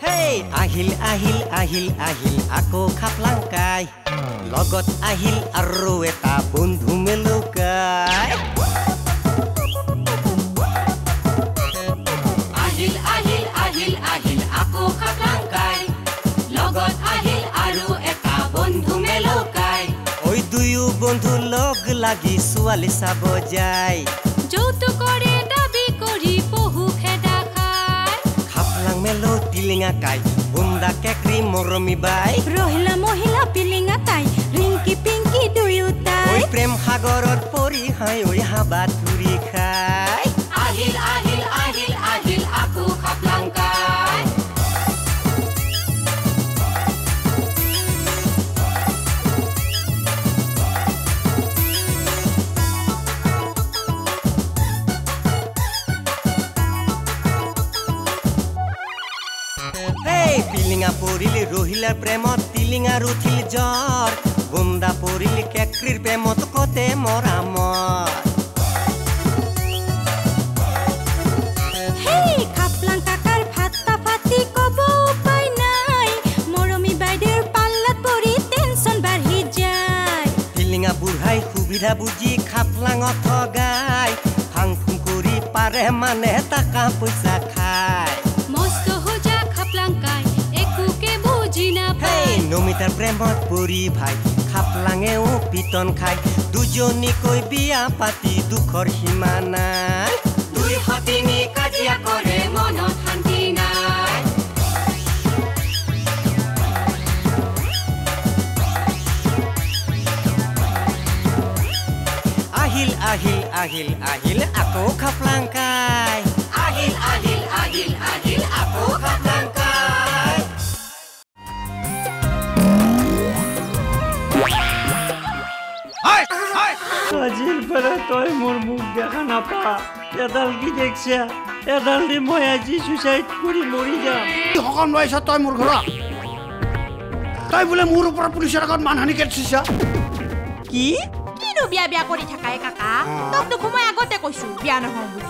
হেই আহিল আহিল আহিল আহিল আকৌ খাপলাংকাই লগত আহিল আৰু এটা বন্ধু মেলুকাই আহিল আহিল আহিল আহিল আকৌ খাপলাংকাই লগত আহিল আৰু এটা বন্ধু মেলুকাই ওই দুয়ো বন্ধু লগ লাগি ছোৱালী চাব যায় যৌতুকৰে দাবী কৰি বহু খেদা খায় খাপলাং মেলো টিলিঙা কাই বুন্দা কেকৰি মৰমি বাই ৰহিলা মহিলা পিলিঙা তাই ৰিংকি পিংকি দুয়োটাই ওই প্ৰেম সাগৰত পৰি হাই ওই হাবা তুৰি খাই আহিল আহিল আহিল আহিল আকৌ খাপলাংকাই পিলিঙা পৰিলি ৰহিলাৰ প্ৰেমত টিলিঙাৰ উঠিল জ্বৰ বুন্দা পৰিলি কেকৰিৰ প্ৰেমত কতে মৰামৰ হেই খাপলাং কাকাৰ ফাটা ফাটি কব উপায় নাই মৰমী বাইদেউৰ পাল্লাত পৰি টেনচন বাঢ়ি যায় টিলিঙা বুঢ়াই সুবিধা বুজি খাপলাঙত ঠগাই ফাং ফুং কৰি পাৰে মানে টাকা পইচা খায় মস্ত হোজা খাপলাংকাই একোকে বুজি নাপায় নমিতাৰ প্ৰেমত পৰি ভাই খাপলাঙেও পিটন খাই দুজনীকৈ বিয়া পাতি দুখৰ সীমা নাই দুই সতিনী কাজিয়া কৰে মনত শান্তি নাই আহিল আহিল আহিল আহিল আকৌ খাপলাংকাই আহিল আহিল আহিল আহিল আকৌ খাপলাংকাই আজিৰ পৰা তই মোৰ মুখ দেখা নাপা এডাল কি দেখছা এডাল দি মই আজি সুইচাইড কৰি মৰি যাম সকল লৈছ তই মোৰ ঘৰত তই বোলে মোৰ ওপৰত পুলিচৰ আগত মানহানি কেটিছা কি কিনো বিয়া বিয়া কৰি থাকাই কাকা তোক দেখো মই আগতে কৈছো বিয়া নহওঁ বুলি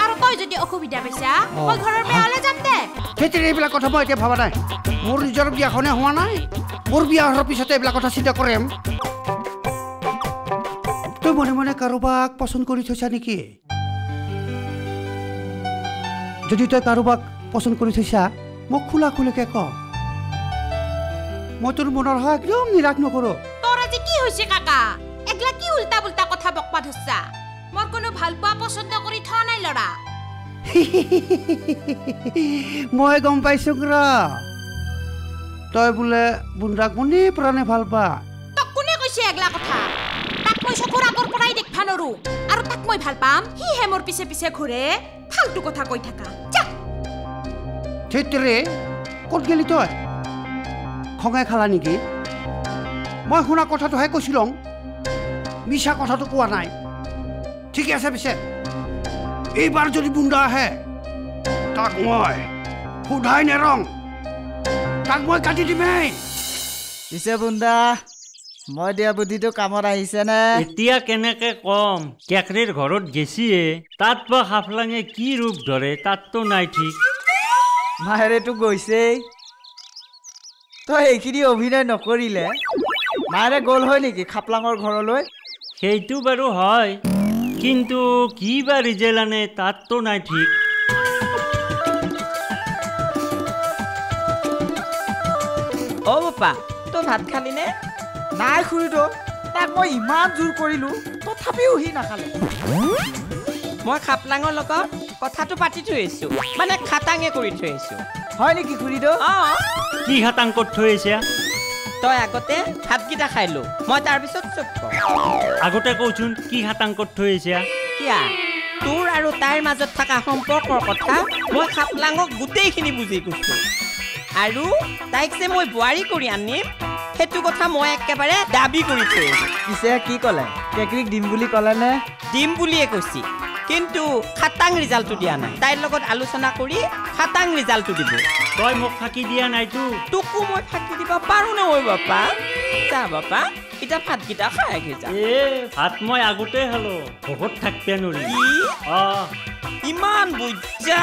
আৰু তই যদি অসুবিধা পাইছা মই ঘৰৰ বেয়ালে যাম দে সেইটোৰে এইবিলাক কথা মই এতিয়া ভবা নাই মোৰ নিজৰ বিয়াখনে হোৱা নাই মোৰ বিয়া হোৱাৰ পিছতে এইবিলাক কথা চিন্তা কৰিম তই মনে মনে কাৰোবাক পচন্দ কৰি থৈছা নেকি যদি তই কাৰোবাক পচন্দ কৰি থৈছা মোক খোলা খুলিকে ক মই তোৰ মনৰ হাত একদম নিৰাশ নকৰো তোৰ আজি কি হৈছে কাকা একলা কি উল্টা পুল্টা কথা বকবা ধৰছা মোৰ কোনো ভাল পোৱা পছন্দ কৰি থোৱা নাই লৰা মই গম পাইছো ৰ তই বোলে বুন্দাক মনে প্ৰাণে ভাল পা তোক কোনে কৈছে একলা কথা তাক মই চকুৰ আগৰ পৰাই দেখবা নৰো আৰু তাক মই ভাল পাম সিহে মোৰ পিছে পিছে ঘূৰে ফালতু কথা কৈ থাকা যা সেইটোৰে ক'ত গেলি তই খঙাই খালা নেকি মই শুনা কথাটোহে কৈছিলং মিছা কথাটো কোৱা নাই ঠিকে আছে পিছে এইবাৰ যদি বুন্দা আহে তাক মই সোধাই নেৰং তাক মই কাটি দিমেই পিছে বুন্দা মই দিয়া বুদ্ধিটো কামত আহিছে নে এতিয়া কেনেকে কম কেকৰিৰ ঘৰত গেছিয়ে তাত বা খাপলাঙে কি ৰূপ ধৰে তাততো নাই ঠিক মাহেৰেতো গৈছেই তই এইখিনি অভিনয় নকৰিলে মায়েৰে গ'ল হয় নেকি খাপলাঙৰ ঘৰলৈ সেইটো বাৰু হয় কিন্তু কি বা ৰিজেল আনে তাততো নাই ঠিক অ' বাপা তই ভাত খালি নে নাই খুৰীটো তাক মই ইমান জোৰ কৰিলো তথাপিও সি নাখালে মই খাপলাঙৰ লগত কথাটো পাতি থৈ আহিছো মানে খাটাঙে কৰি থৈ আহিছো হয় নেকি খুৰীটো কি খাটাং ক'ত থৈ আহিছে তই আগতে ভাতকেইটা খাই লো মই তাৰপিছত চব কওঁ আগতে কওঁচোন কি খাটাং ক'ত থৈ আহিছে কিয়া তোৰ আৰু তাইৰ মাজত থকা সম্পৰ্কৰ কথা মই খাপলাঙক গোটেইখিনি বুজি কৈছো আৰু তাইক যে মই বোৱাৰী কৰি আনিম সেইটো কথা মই একেবাৰে দাবী কৰি থৈ আহিছো পিছে কি ক'লে কেকৰিক দিম বুলি ক'লে নে দিম বুলিয়ে কৈছি কিন্তু খাটাং ৰিজাল্টটো দিয়া নাই তাইৰ লগত আলোচনা কৰি খাটাং ৰিজাল্টটো দিব তই মোক ফাঁকি দিয়া নাইতো তোকো মই ফাঁকি দিব পাৰো নে ঐ বাপা যা বাপা এটা ভাতকেইটা খাই আহি যা ভাত মই আগতে খালো বহুত থাকবে নৰি ইমান বুজা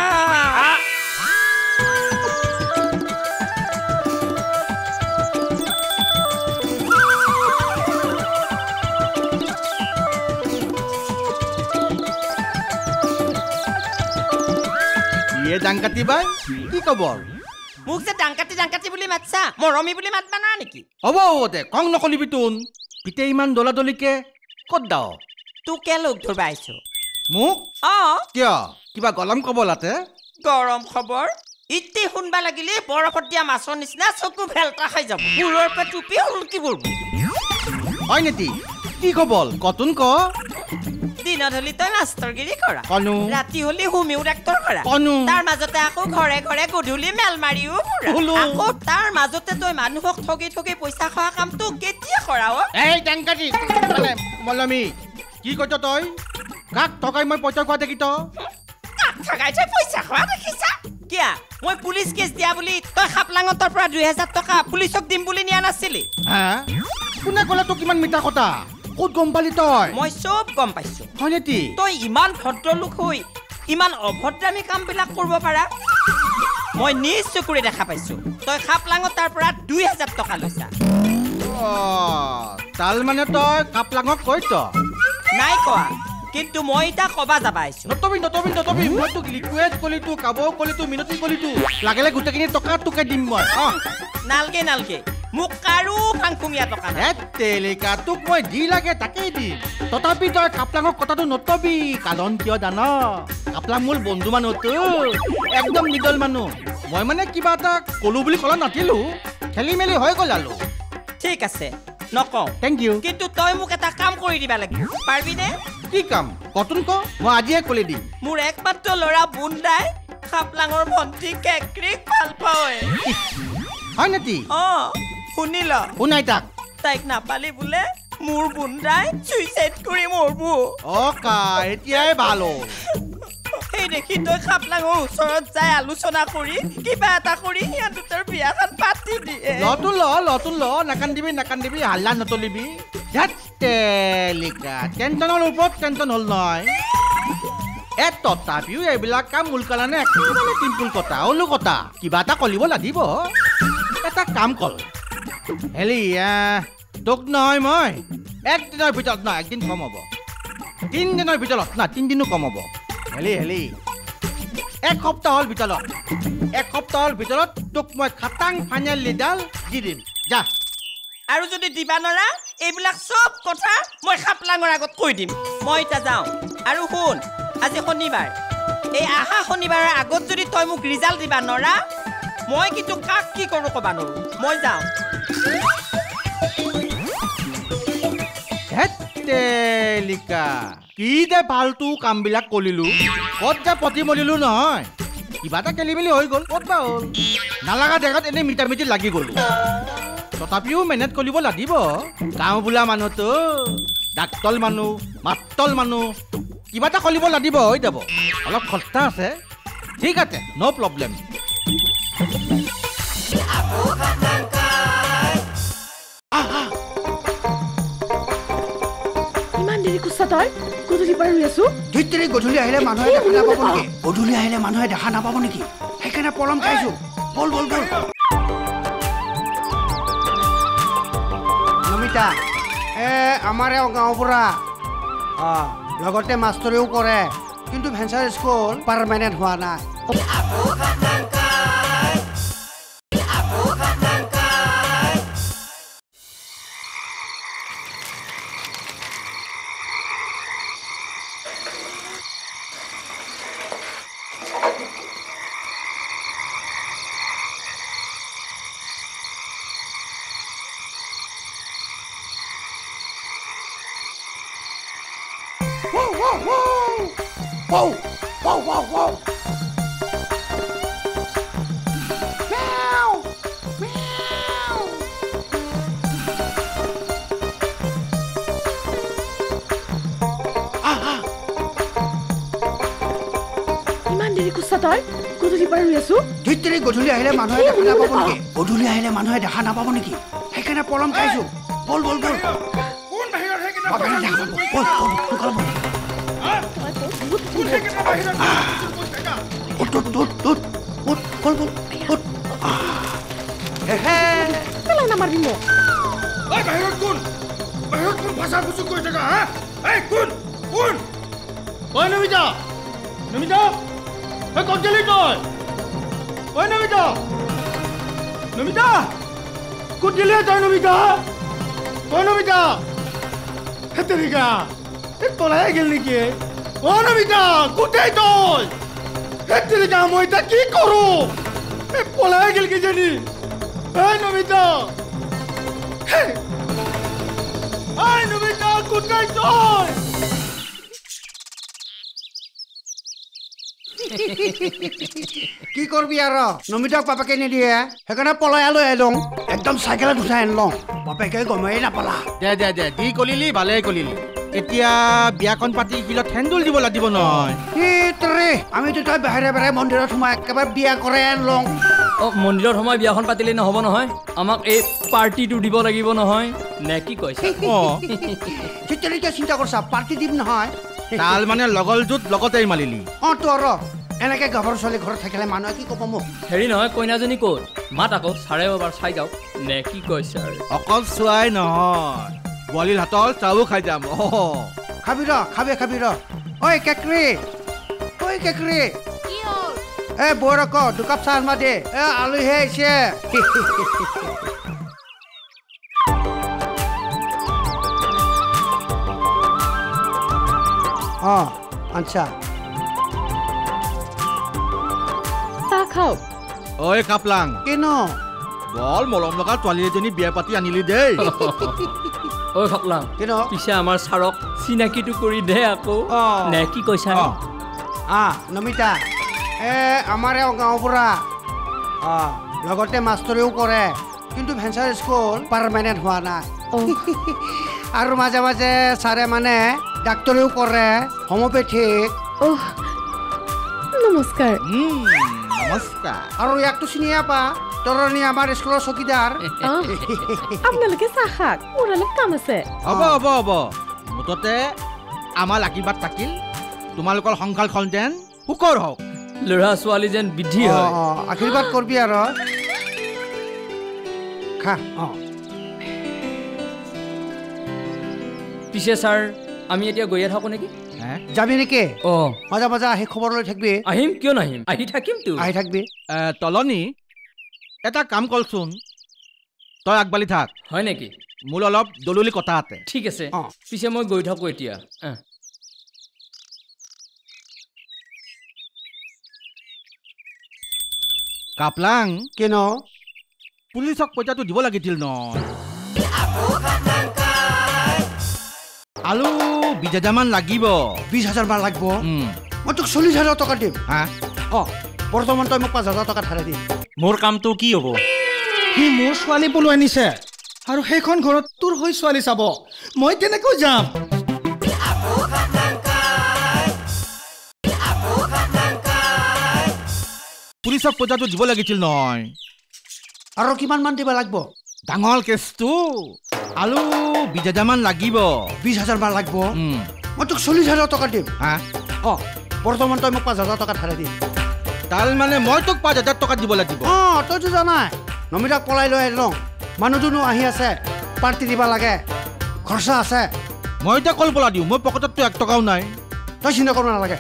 ডাংকাটি বাই কি খবৰ মোক যে ডাংকাটি বুলি মাতছা মৰমী বুলি মাতবা না নেকি হ'ব দে কং নকলিবি তোন পিতে ইমান দলাদলিকে ক'ত দাও তোকে লগ ধৰবা আহিছো মোক কিয় কিবা গৰম খবৰতে গৰম খবৰ ইতি শুনবা লাগিলে বৰফত দিয়া মাছৰ নিচিনা চকু ভেলটা খাই যাব মূৰৰ পৰা টুপি উলকি পৰব হয় নেকি কি খবৰ কতোন ক দিনত হলি তই মাষ্টৰগিৰি কৰা কনো ৰাতি হলি হোমিও ডাক্তৰ কৰা কনো তাৰ মাজতে আকৌ ঘৰে ঘৰে গধূলি মেল মাৰিও ফুৰা আকৌ তাৰ মাজতে তই মানুহক ঠগি ঠগি পইচা খোৱা কামটো কেতিয়া কৰা এই ডাংকাটি মলমি কি কৈছ তই কাক ঠগাই মই পইচা খোৱা দেখি কাক ঠগাই তই পইচা খোৱা দেখিছা কিয়া মই পুলিচ কেছ দিয়া বুলি তই খাপলাঙতৰ পৰা 2000 টকা পুলিচক দিম বুলি নিয়া নাছিলি হা কোনে ক'লে তোক কিমান মিঠা কথা ক'ত গম পালি তই মই চব গম পাইছো হয় নেকি তই ইমান ভদ্ৰ লোক হৈ ইমান অভদ্ৰামী কামবিলাক কৰিব পাৰা মই নিজ চকুৰে দেখা পাইছো তই খাপলাঙতৰ পৰা 2000 টকা লৈছা তাল মানে তই খাপলাঙক কৈছ নাই কোৱা কিন্তু মই এটা কবা যাবা আইছো নতবি মই তোক ৰিকুৱেষ্ট কৰিতো কাবৌ কৰিতো মিনতি কৰিতো লাগিলে গোটেইখিনি টকা তোকে দিম মই নালগে মোক কাৰো ফাংফুঙীয়া টকা নাই তেলিকা তোক মই যি লাগে তাকেই দিম তথাপি তই কাপলাঙৰ কথাটো নতবি কাৰণ কিয় জান কাপলাং মোৰ বন্ধু মানুহতো একদম নিদল মানুহ মই মানে কিবা এটা কলো বুলি ক'লা নাছিলো খেলি মেলি হৈ গ'ল আলো ঠিক আছে নকওঁ থেংক ইউ কিন্তু তই মোক এটা কাম কৰি দিবা লাগিব পাৰিবিনে কি কাম কতোন ক মই আজিয়ে কৰি দিম মোৰ একমাত্ৰ ল'ৰা বুন্দাই খাপলাঙৰ ভণ্টি কেকৰিক ভাল পায় হয় নেকি শুনিল শুনাই তাইক নাপালি বোলে মোৰ বুন্দাই চুইচাইড কৰি মৰব এতিয়াই ভাল সেই দেখি তই খাপলাঙৰ ওচৰত যাই আলোচনা কৰি কিবা এটা কৰি সিহঁত দুটাৰ বিয়াখন পাতি দিয়ে লতুন ল নাকান্দিবি হাল্লা নতলিবি টেনচনৰ ওপৰত টেনচন হ'ল নহয় তথাপিও এইবিলাক কাম মূল কাৰণে একেবাৰে চিম্পুল কথা হ'লো কথা কিবা এটা কৰিব লাগিব এটা কাম কৰ হেলি তোক নহয় মই একদিনৰ ভিতৰত নহয় একদিন কম হ'ব 3 দিনৰ ভিতৰত না 3 দিনো কম হ'ব হেলি এক সপ্তাহৰ ভিতৰত তোক মই খাটাং ফাইনেল লিডাল দি দিম যা আৰু যদি দিবা নৰা এইবিলাক চব কথা মই খাপলাঙৰ আগত কৈ দিম মই এতিয়া যাওঁ আৰু শুন আজি শনিবাৰ এই আহা শনিবাৰৰ আগত যদি তই মোক ৰিজাল্ট দিবা নৰা মই কিন্তু কাক কি কৰোঁ ক'বা নোৱাৰো মই যাওঁ তেলিকা কি যে ফাল্টু কামবিলাক কৰিলো ক'ত যে পতি মলিলো নহয় কিবা এটা খেলি মেলি হৈ গ'ল ক'ত বা হ'ল নালাগা জেগাত এনেই মিটামিটি লাগি গ'লো তথাপিও মেনেজ কৰিব লাগিব গাঁও বোলা মানুহতো ডাক্তল মানুহ মাতল মানুহ কিবা এটা কৰিব লাগিব হৈ যাব অলপ খৰচা আছে ঠিক আছে ন' প্ৰব্লেম ইমান দেৰি কুচা তই গধূলি পাৰ হৈ আছো ধুইত্ৰী গধূলি আহিলে মানুহে দেখা নাপাব নেকি সেইকাৰণে পলম খাইছো বল নমিতা আমাৰ গাঁৱৰ পৰা লগতে মাষ্টৰেও কৰে কিন্তু ভেঞ্চাৰ স্কুল পাৰ্মানেণ্ট হোৱা নাই Whoa! Meow! ইমান দেৰি কুচা তই গধূলি পাৰ হৈ আছো ধুইত্ৰী গধূলি আহিলে মানুহে দেখা নাপাব নেকি সেইকাৰণে পলম খাইছো বল কোন বাহিৰত হে কিনা বল ক'ত গেলি তই ঐ নমিতা নমিতা ক'ত গেলি তই নমিতা ঐ নমিতা হেতেৰিকা পলাই গেল নেকি অ নমিতা গোটেই তই হেতেৰিকা মই এতিয়া কি কৰো পলাই গেল কিজানি নমিতা নমিতা গোটেই তই কি কৰবি আৰু নমিতাক বাপেকে নিদিয়ে সেইকাৰণে পলাই লৈ আহিলোঁ একদম চাইকেলত উঠাই আনিলোঁ বাপেকে গমেই নাপালা দে দি কলিলি ভালে কলিলি এতিয়া বিয়াখন পাতি শিলত হেন্দুল দিব লাগিব নহয় আমিতো তই বাহিৰে বাহিৰে মন্দিৰত সোমাই একেবাৰে বিয়া কৰাই আনিলোঁ মন্দিৰত সোমাই বিয়াখন পাতিলেই নহ'ব নহয় আমাক এই পাৰ্টিটো দিব লাগিব নহয় নে কি কৈছে চিন্তা কৰছা পাৰ্টি দিম নহয় তাল মানে লগলজুত লগতেই মালিলি তোৰ এনেকে গাভৰু ছোৱালী ঘৰত থাকিলে মানুহে কি ক'ব মোক হেৰি নহয় কইনাজনী ক'ত মাত আকৌ চাৰে এবাৰ চাই যাওক নে কি কৈছে আৰু অকল চোৱাই নহয় বোৱালীৰ হাতৰ চাহো খাই যাম খাবি ৰ ঐ কেকৰি বৌৰ আকৌ দুকাপ চাহ আনবা দে আলহী আহিছে আচ্ছা চাহ খাওক ঐ কাপলাং কিনো বল মলম লগা ছোৱালী এজনী বিয়া পাতি আনিলি দেই ঐ খাপলাং কিনো পিছে আমাৰ ছাৰক চিনাকিটো কৰি দে আকৌ নে কি কৈছা নমিতা আমাৰ গাঁৱৰ পৰা লগতে মাষ্টৰেও কৰে কিন্তু ভেঞ্চাৰ স্কুল পাৰ্মানেণ্ট হোৱা নাই আৰু মাজে মাজে ছাৰে মানে ডাক্তৰেও কৰে হোমিঅ'পেথিক নমস্কাৰ আৰু ইয়াকতো চিনিয়ে পা তৰণী আমাৰ স্কুলৰ চকীদাৰ আপোনালোকে চাহ খাক মোৰ অলপ কাম আছে হ'ব মুঠতে আমাৰ আশীৰ্বাদ থাকিল তোমালোকৰ সংসাৰখন যেন সুখৰ হওক ল'ৰা ছোৱালী যেন বৃদ্ধি হয় আশীৰ্বাদ কৰবি আৰু খা পিছে ছাৰ আমি এতিয়া গৈয়ে থাকোঁ নেকি যাবি নেকি মাজে মাজে আহি খবৰ লৈ থাকিবি আহিম কিয় নাহিম আহি থাকিমতো আহি থাকিবি তলনি এটা কাম কৰচোন তই আগবালি থাক হয় নেকি মোৰ অলপ দলুলি কথা আছে ঠিক আছে পিছে মই গৈ থাকোঁ এতিয়া কাপলাং কিনো পুলিচক পইচাটো দিব লাগিছিল নহয় আলু 20,000 মান লাগিব 20,000 মান লাগিব মই তোক 40,000 টকা দিম বৰ্তমান তই মোক 5,000 টকা ধাৰে দিম মোৰ কামটো কি হ'ব সি মোৰ ছোৱালী পলুৱাই নিছে আৰু সেইখন ঘৰত তোৰ হৈ ছোৱালী চাব মই কেনেকৈ যাম পুলিচক পইচাটো দিব লাগিছিল নহয় আৰু কিমান মান দিব লাগিব ডাঙৰ কেছটো আলু 20,000 মান লাগিব 20,000 মান লাগিব মই তোক 40,000 টকা দিম বৰ্তমান তই মোক 5,000 টকা ধাৰে দিম তাৰ মানে মই তোক 5,000 টকা দিব লাগিব তইতো জানাই নমিতাক পলাই লৈ আহিলোঁ মানুহজনো আহি আছে পাৰ্টি দিব লাগে খৰচা আছে মই এতিয়া কল পলা দিওঁ মোৰ পকেটততো 1 টকাও নাই তই চিন্তা কৰিব নালাগে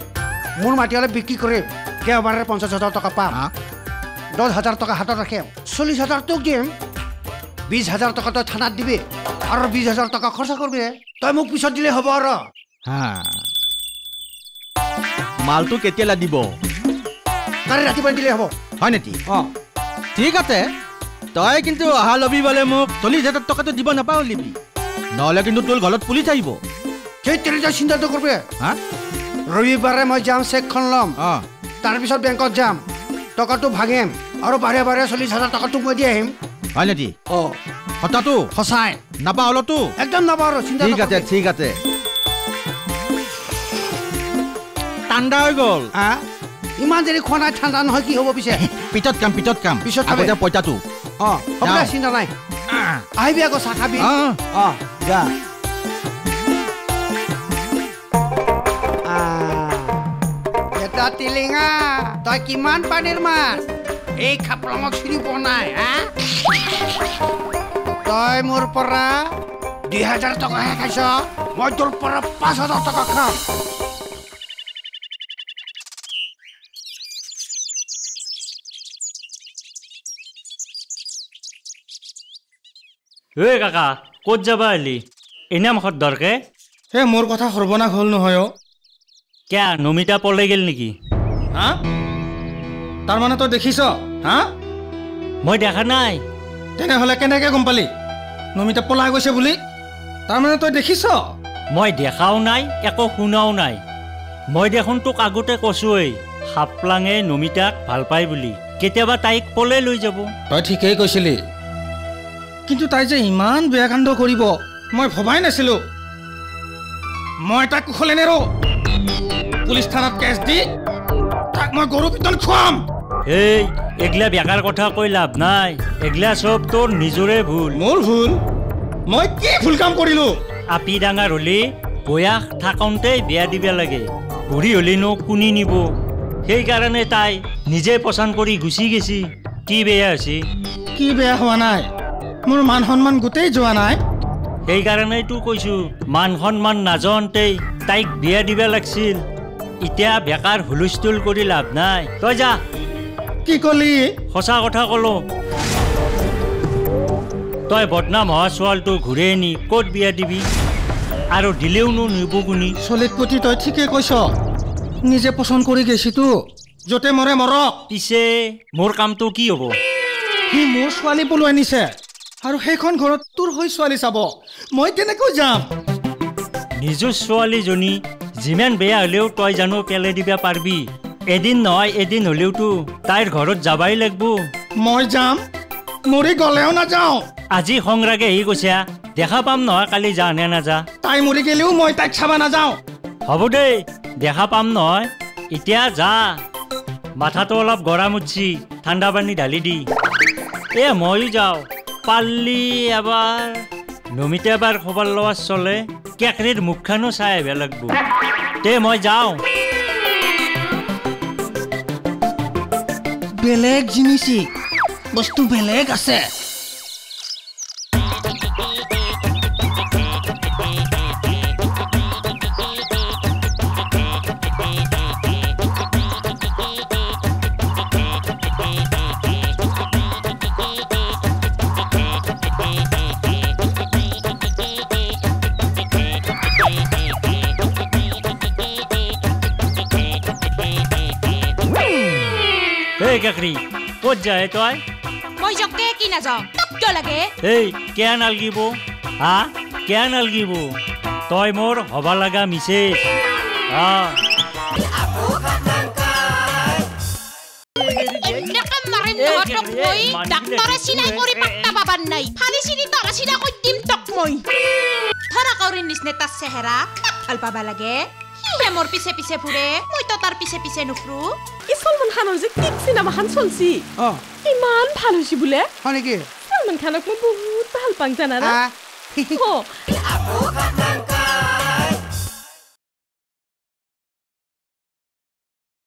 মোৰ মাটি হ'লে বিক্ৰী কৰিম দেওবাৰে 50,000 টকা পাম 10,000 টকা হাতত ৰাখিম 40,000 তোক দিম 20,000 টকা তই থানাত দিবি আৰু 20,000 টকা খৰচা কৰিবি তই মোক পিছত দিলে হ'ব আৰু মালটো কেতিয়ালৈ দিব কালি ৰাতিপুৱা দিলে হ'ব হয় নেকি ঠিক আছে তই কিন্তু অহা লবি বোলে মোক 40,000 টকাটো দিব নাপাহৰিবি নহ'লে কিন্তু তোৰ ঘৰত পুলিচ আহিব সেই তেনেকৈ চিন্তাটো কৰিবি ৰবিবাৰে মই যাম চেকখন ল'ম তাৰপিছত বেংকত যাম টকাটো ভাগিম আৰু বাৰে বাৰে 40,000 টকাটো মই দি আহিম হয় নেকি কথাটো সঁচাই নাপাহৰতো একদম নাপাহৰো চিন্তা ঠিক আছে ঠাণ্ডা হৈ গ'ল ইমান দেৰি খোৱা নাই ঠাণ্ডা নহয় কি হ'ব পিছে পিছত কাম আগতে পইচাটো হ'ব দে চিন্তা নাই আহিবি আকৌ চাহ খাবি যা এটা টিলিঙা তই কিমান পানীৰ মাছ এই খাপলাঙক চিনি পোৱা নাই তই মোৰ পৰা 2,000 টকাহে খাইছ মই তোৰ পৰা 5,000 টকা খাম ঐ কাকা ক'ত যাবা এলি এনে মুখত দৰকে হে মোৰ কথা সৰ্বনাশ হ'ল নহয় অ' কিয় নমিতা পলাই গেল নেকি হা তাৰমানে তই দেখিছ হা মই দেখা নাই তেনেহ'লে কেনেকৈ গম পালি নমিতা পলাই গৈছে বুলি তাৰমানে তই দেখিছ মই দেখাও নাই একো শুনাও নাই মই দেখোন তোক আগতে কৈছোৱেই খাপলাঙে নমিতাক ভাল পায় বুলি কেতিয়াবা তাইক পলাই লৈ যাব তই ঠিকেই কৈছিলি কিন্তু তাই যে ইমান বেয়া কাণ্ড কৰিব মই ভবাই নাছিলোঁ মই তাক কুশলে নেৰো পুলিচ থানাত কেছ দি তাক মই গৰু পিতন খুৱাম এই এগলা বেকাৰ কথা কৈ লাভ নাই এগলা চব তোৰ নিজৰে ভুল মোৰ ভুল মই কি ভুল কাম কৰিলোঁ আপি ডাঙৰ হ'লে বয়াস থাকোঁতেই বিয়া দিব লাগে বুঢ়ী হ'লেনো কোনি নিব সেইকাৰণে তাই নিজে পচন্দ কৰি গুচি গেছি কি বেয়া হৈছে কি বেয়া হোৱা নাই মোৰ মান সন্মান গোটেই যোৱা নাই সেইকাৰণেতো কৈছোঁ মান সন্মান নাজওঁতেই তাইক বিয়া দিব লাগিছিল এতিয়া বেকাৰ হুলস্থুল কৰি লাভ নাই তই যা কি কলি সঁচা কথা ক'লো তই বদনাম হোৱা ছোৱালীটো ঘূৰাই আনি ক'ত বিয়া দিবি আৰু দিলেওনো নিব কোনি চলিত প্ৰতি তই ঠিকে কৈছ নিজে পচন্দ কৰি গৈছিতো য'তে মৰে মৰক পিছে মোৰ কামটো কি হ'ব সি মোৰ ছোৱালী পলুৱাই নিছে আৰু সেইখন ঘৰত তোৰ হৈ ছোৱালী চাব মই কেনেকৈ যাম নিজৰ ছোৱালীজনী যিমান বেয়া হ'লেও তই জানো পেলাই দিব পাৰিবি এদিন নহয় এদিন হ'লেওতো তাইৰ ঘৰত যাবাই লাগিব মই যাম মৰি গ'লেও নাযাওঁ আজি সংৰাগে আহি কৈছা দেখা পাম নহয় কালি যা নে নাযা তাই মৰি গ'লেও মই তাইক চাব নাযাওঁ হ'ব দেই দেখা পাম নহয় এতিয়া যা মাথাটো অলপ গৰম উঠছি ঠাণ্ডা পানী ঢালি দি ময়ো যাওঁ পাল্লি এবাৰ নমিতা এবাৰ খবৰ লোৱা চলে কেকৰিৰ মুখখানো চাই আহিব লাগিব মই যাওঁ বেলেগ জিনিসি বস্তু বেলেগ আছে কেকৰি ক'ত যায় তই মই জকে কি নাযাওঁ তোক কিয় লাগে কিয় নালগিব হা কিয় নালগিব তই মোৰ হ'ব লগা মিছেছ ডাক্তৰে চিনাই কৰি পাত্তা পাবাৰ নাই ফালি চিনি তৰা চিনা কৈ দিম তোক মই ধৰা কৰিৰ নিচিনা তাৰ চেহেৰা ভাল পাবা লাগে সিহে মোৰ পিছে পিছে ফুৰে মই তো তাৰ পিছে পিছে নুফুৰো সলমান খানৰ যে কি চিনেমাখন চলছি ইমান ভাল হৈছে বোলে হয় নেকি সলমান খানক মই বহুত ভাল পাওঁ জানা না